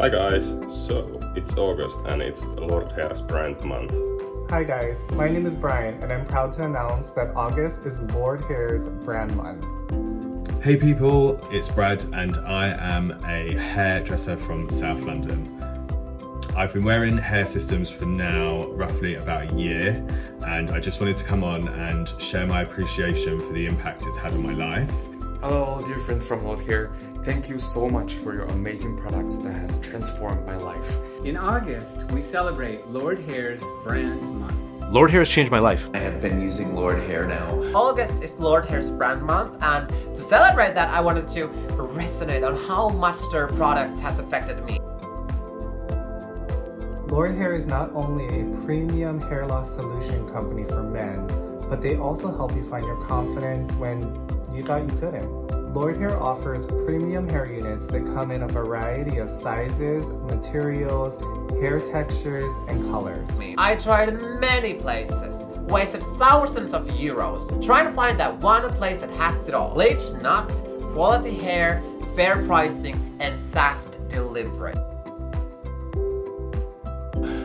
Hi guys, so it's August and it's Lordhair's brand month. Hi guys, my name is Brian and I'm proud to announce that August is Lordhair's brand month. Hey people, it's Brad and I am a hairdresser from South London. I've been wearing hair systems for now roughly about a year, and I just wanted to come on and share my appreciation for the impact it's had on my life. Hello dear friends from Lordhair, thank you so much for your amazing products that has transformed my life. In August, we celebrate Lordhair's brand month. Lordhair has changed my life. I have been using Lordhair now. August is Lordhair's brand month, and to celebrate that I wanted to resonate on how much their products has affected me. Lordhair is not only a premium hair loss solution company for men, but they also help you find your confidence when you thought you couldn't. Lordhair offers premium hair units that come in a variety of sizes, materials, hair textures, and colors. I tried many places, wasted thousands of euros, trying to find that one place that has it all. Bleach, knots, quality hair, fair pricing, and fast delivery.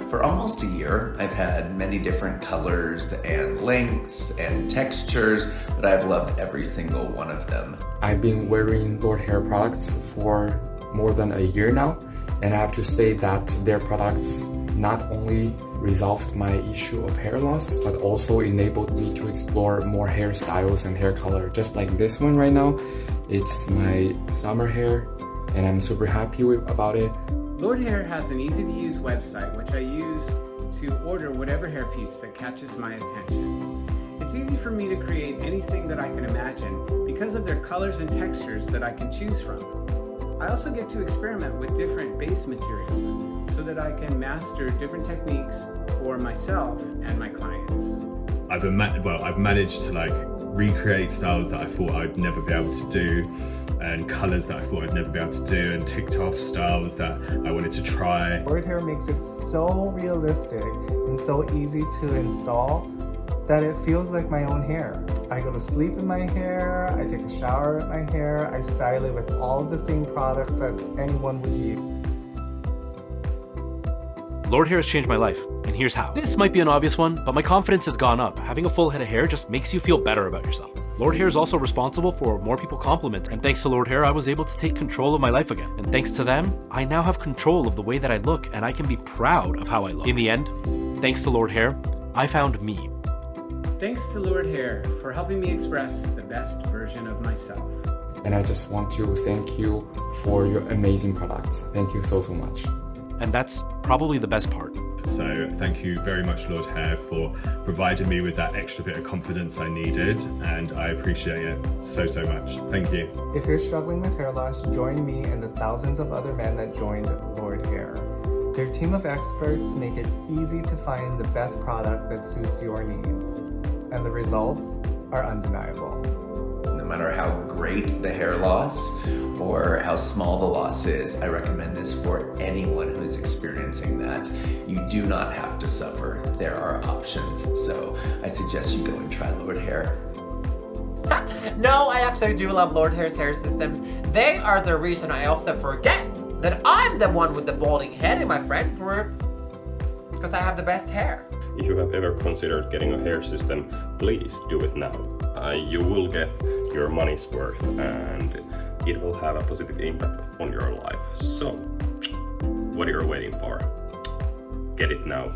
For almost a year, I've had many different colors and lengths and textures, but I've loved every single one of them. I've been wearing Lordhair products for more than a year now, and I have to say that their products not only resolved my issue of hair loss, but also enabled me to explore more hairstyles and hair color. Just like this one right now, it's my summer hair, and I'm super happy about it. Lordhair has an easy-to-use website which I use to order whatever hairpiece that catches my attention. It's easy for me to create anything that I can imagine because of their colors and textures that I can choose from. I also get to experiment with different base materials so that I can master different techniques for myself and my clients. I've managed to recreate styles that I thought I'd never be able to do, and colors that I thought I'd never be able to do, and ticked off styles that I wanted to try. Lordhair makes it so realistic and so easy to install that it feels like my own hair. I go to sleep in my hair, I take a shower with my hair, I style it with all of the same products that anyone would use. Lordhair has changed my life, and here's how. This might be an obvious one, but my confidence has gone up. Having a full head of hair just makes you feel better about yourself. Lordhair is also responsible for more people compliment, and thanks to Lordhair, I was able to take control of my life again. And thanks to them, I now have control of the way that I look, and I can be proud of how I look. In the end, thanks to Lordhair, I found me. Thanks to Lordhair for helping me express the best version of myself. And I just want to thank you for your amazing products. Thank you so much. And that's probably the best part. So thank you very much, Lordhair, for providing me with that extra bit of confidence I needed, and I appreciate it so much. Thank you. If you're struggling with hair loss, join me and the thousands of other men that joined Lordhair. Their team of experts make it easy to find the best product that suits your needs, and the results are undeniable. No matter how great the hair loss or how small the loss is, I recommend this for anyone who is experiencing that. You do not have to suffer. There are options. So I suggest you go and try Lordhair. No, I actually do love Lordhair's hair systems. They are the reason I often forget that I'm the one with the balding head in my friend group, because I have the best hair. If you have ever considered getting a hair system, please do it now. You will get your money's worth and it will have a positive impact on your life. So, what are you waiting for? Get it now.